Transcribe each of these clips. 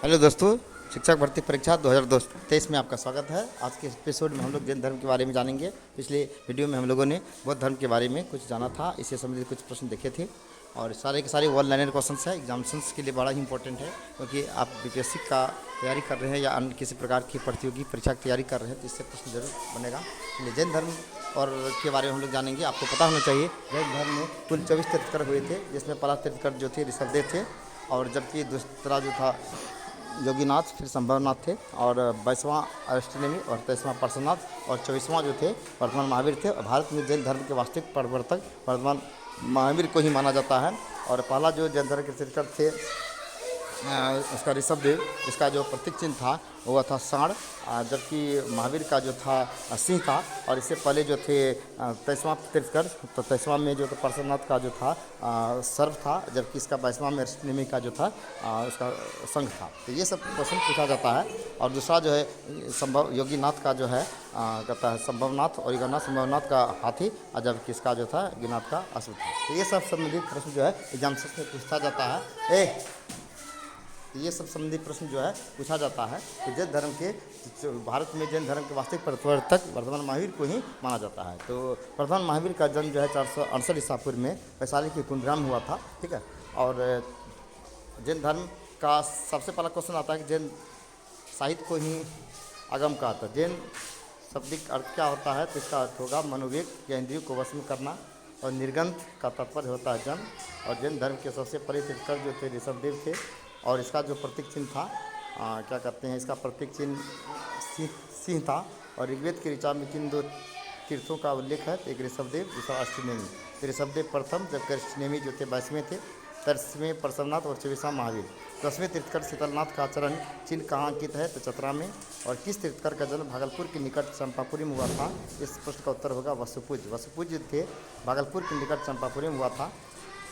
Hello दोस्तों, शिक्षक भर्ती परीक्षा 2023 में आपका स्वागत है। आज के एपिसोड में हम लोग जैन धर्म के बारे में जानेंगे। पिछले वीडियो में हम लोगों ने बौद्ध धर्म के बारे में कुछ जाना था, इससे संबंधित कुछ प्रश्न देखे थे और सारे के सारे वन लाइनर क्वेश्चन है। एग्जामिनेशंस के लिए बड़ा ही इंपॉर्टेंट है, क्योंकि आप बीपीएससी का तैयारी कर रहे हैं या अन्य किसी प्रकार की प्रतियोगी परीक्षा की तैयारी कर रहे हैं तो इससे प्रश्न जरूर बनेगा। इसलिए जैन धर्म और के बारे में हम लोग जानेंगे। आपको पता होना चाहिए जैन धर्म में कुल 24 तीर्थंकर हुए थे, जिसमें पहला तीर्थंकर जो थे ऋषभदेव थे, और जबकि दूसरा जो था योगीनाथ, फिर संभवनाथ थे, और 22वां अष्टनेमी और 23वां पार्श्वनाथ और 24वां जो थे वर्तमान महावीर थे। और भारत में जैन धर्म के वास्तविक प्रवर्तक वर्तमान महावीर को ही माना जाता है। और पहला जो जैन धर्म के तीर्थंकर थे उसका ऋषभदेव, इसका जो प्रतीक चिन्ह था वो था सांड, जबकि महावीर का जो था सिंह था। और इससे पहले जो थे 23वां तीर्थंकर, तो 23वां में जो पार्श्वनाथ का जो था सर्प था, जबकि इसका 22वां में अष्टनेमी का जो था उसका संघ था। तो ये सब क्वेश्चन पूछा जाता है। और दूसरा जो है संभव योगीनाथ का जो है कहता है संभवनाथ, और योगीनाथ संभवनाथ का हाथी, और जबकि इसका जो था योगीनाथ का अश्व था। तो ये सब संबंधित प्रश्न जो है एग्जामिनेशन में पूछा जाता है। ये सब संबंधित प्रश्न जो है पूछा जाता है। तो जैन धर्म के भारत में जैन धर्म के वास्तविक प्रवर्तक वर्तमान महावीर को ही माना जाता है। तो वर्तमान महावीर का जन्म जो है 468 ईसा पूर्व में वैशाली के कुंडग्राम हुआ था, ठीक है। और जैन धर्म का सबसे पहला क्वेश्चन आता है कि जैन साहित्य को ही आगम कहा था। जैन शब्दिक अर्थ क्या होता है? तो इसका अर्थ होगा मनोवेग या इंद्रियों को वश में करना, और निर्गंथ का तात्पर्य होता है जन्म। और जैन धर्म के सबसे पहले तीर्थंकर जो थे ऋषभदेव थे, और इसका जो प्रतीक चिन्ह था क्या कहते हैं, इसका प्रतीक चिन्ह सिंह था। और ऋग्वेद की ऋचा में किन दो तीर्थों का उल्लेख है? तो एक ऋषभदेव, दूसरा अष्टनेमी। तो ऋषभदेव प्रथम, जबकि अष्टनेमी जो थे 22वें थे, 23वें पार्श्वनाथ और 24वां महावीर। 10वें तीर्थंकर शीतलनाथ का चरण चिन्ह कहाँ अंकित है? तो चतरा में। और किस तीर्थंकर का जन्म भागलपुर के निकट चंपापुरी में हुआ था? इस प्रश्न का उत्तर होगा वसुपूज्य। वसुपूज्य थे भागलपुर के निकट चंपापुरी में हुआ था,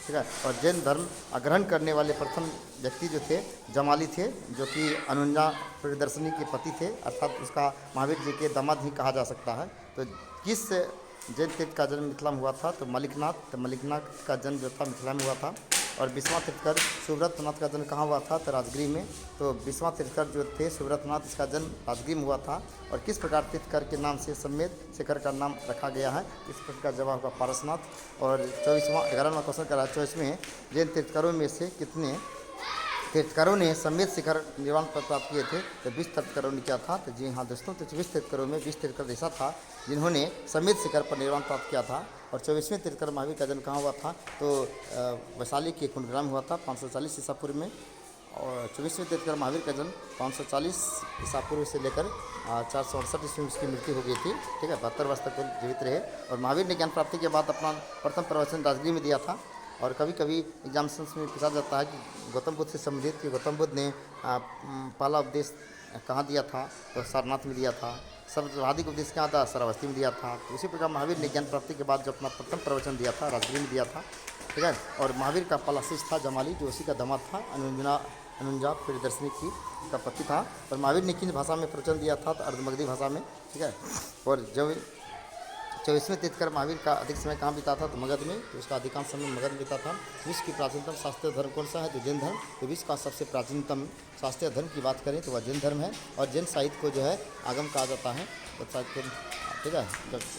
ठीक है। और जैन धर्म ग्रहण करने वाले प्रथम व्यक्ति जो थे जमाली थे, जो कि अनुजा प्रियदर्शनी के पति थे, अर्थात उसका महावीर जी के दामाद ही कहा जा सकता है। तो किस जैन तीर्थ का जन्म मिथिला में हुआ था? तो मलिकनाथ। तो मलिकनाथ का जन्म जो था मिथिला में हुआ था। और 20वां तीर्थंकर सुव्रतनाथ का जन्म कहाँ हुआ था? तो राजगीर में। तो 20वां तीर्थंकर जो थे सुव्रतनाथ, इसका जन्म राजगीर में हुआ था। और किस प्रकार तीर्थंकर के नाम से समेत शिखर का नाम रखा गया है? इस प्रश्न का जवाब होगा पारसनाथ। और 11वां क्वेश्चन करा 24वें जैन तीर्थंकरों में से कितने तीर्थंकरों ने समेत शिखर निर्वाण पद प्राप्त किए थे? तो 20 तीर्थंकरों ने किया था। तो जी हाँ दोस्तों, तो 24 तीर्थंकरों में 20 तीर्थंकर ऐसा था जिन्होंने समेत शिखर पर निर्वाण प्राप्त किया था। और 24वें तीर्थंकर महावीर का जन्म कहाँ हुआ था? तो वैशाली के कुंडग्राम हुआ था 540 ईसा पूर्व में। और 24वें तीर्थंकर महावीर का जन्म 540 ईसा पूर्व से लेकर 468 ईस्वी में उसकी मृत्यु हो गई थी, ठीक है। 72 वर्ष तक जीवित रहे। और महावीर ने ज्ञान प्राप्ति के बाद अपना प्रथम प्रवचन राजगीर में दिया था। और कभी कभी एग्जामिनेशन में पूछा जाता है कि गौतम बुद्ध से संबंधित कि गौतम बुद्ध ने पहला उपदेश कहाँ दिया था? तो सारनाथ में दिया था। सर्वाधिक उपदेश कहाँ था? श्रावस्ती में दिया था। तो उसी प्रकार महावीर ने ज्ञान प्राप्ति के बाद जो अपना प्रथम प्रवचन दिया था राजगीर में दिया था, ठीक है। और महावीर का पहला शिष्य था जमाली, जो उसी का दामाद था, अनुजा प्रियदर्शनी की का पति था। और महावीर ने किन भाषा में प्रवचन दिया था? तो अर्धमगधी भाषा में, ठीक है। और जब 24वें तीर्थंकर महावीर का अधिक समय कहाँ बीता था? तो मगध में। तो उसका अधिकांश समय मगध में बीता था। विश्व की प्राचीनतम शास्त्रीय धर्म कौन सा है? तो जैन धर्म। तो विश्व का सबसे प्राचीनतम शास्त्रीय धर्म की बात करें तो वह जैन धर्म है। और जैन साहित्य को जो है आगम कहा जाता है, ठीक है।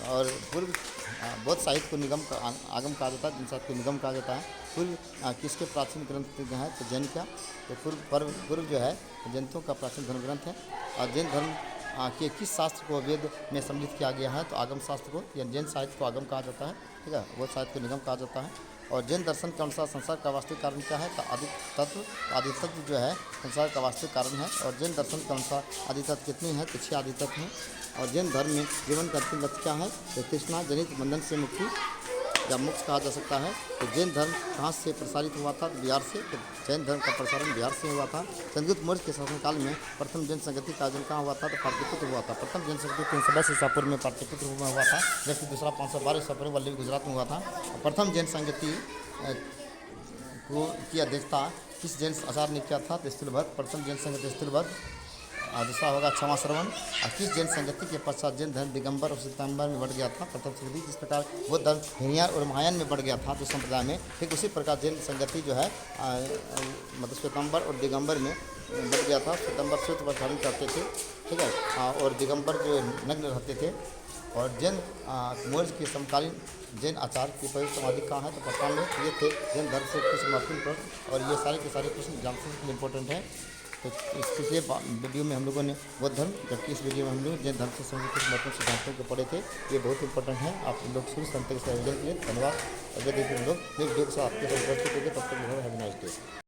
और पूर्व बौद्ध साहित्य को निगम आगम कहा जाता है, जैन साहित्य को निगम कहा जाता है। पूर्व किसके प्राचीन ग्रंथ जो है? तो जैन का। तो पूर्व जो है जैनों का प्राचीन धर्म ग्रंथ है। और जैन धर्म के किस शास्त्र को वेद में सम्मिलित किया गया है? तो आगम शास्त्र को, या जैन साहित्य को आगम कहा जाता है, ठीक है। वो साहित्य को निगम कहा जाता है। और जैन दर्शन के अनुसार संसार का वास्तविक कारण क्या है? तो आदि तत्व जो है संसार का वास्तविक कारण है। और जैन दर्शन के अनुसार आदि तत्व कितनी है? तो 6 आदि तत्व हैं। और जैन धर्म में जीवन का अंतिम लक्ष्य क्या है? तो तृष्णा जनित बंधन से मुक्ति या मोक्ष कहा जा सकता है। तो जैन धर्म कहाँ से प्रसारित हुआ था? बिहार से। तो जैन धर्म का प्रसारण बिहार से हुआ था। चंद्रगुप्त मौर्य के शासनकाल में प्रथम जैन संगति का आयोजन कहाँ हुआ था? तो पाटलिपुत्र हुआ था। प्रथम जैन संगति 310 ईसा पूर्व में पाटलिपुत्र में हुआ था, जबकि दूसरा 512 ईसा पूर्व वल्लभी गुजरात में हुआ था। प्रथम जैन संगति को की अध्यक्षता किस जैन आचार्य ने किया था? तो स्थूलभद्र। प्रथम जैन संगति स्थूलभद्र और दूसरा होगा क्षमा श्रवण। और किस जैन संगति के पश्चात जैन धर्म दिगंबर और सितंबर में बढ़ गया था? प्रथम संगति। जिस प्रकार बौद्ध धर्म हीनयान और महायान में बढ़ गया था तो संप्रदाय में, ठीक उसी प्रकार जैन संगति जो है मतलब श्वेतांबर और दिगंबर में बढ़ गया था। श्वेतांबर श्वेत वस्त्र धारण करते थे, ठीक है, और दिगंबर जो नग्न रहते थे। और जैन मौर्य के समकालीन जैन आचार की पवित्र समाधि कहाँ है? तो पटना में। ये थे जैन धर्म से कुछ महत्वपूर्ण प्रश्न, और ये सारे के सारे प्रश्न जानने के लिए इम्पोर्टेंट हैं। तो इस पिछले वीडियो में हम लोगों ने बौद्ध धर्म, जबकि इस वीडियो में हम लोग जैन धर्म से संबंधित कुछ महत्वपूर्ण सिद्धांतों को पढ़े थे। ये बहुत इंपॉर्टेंट है। आप लोग शुरू से अंत तक इस आयोजन के लिए धन्यवाद। अगर देखिए हम लोग नेक्स्ट वीडियो के साथ आपके साथ उपस्थित होंगे, तब तक हैव अ नाइस डे।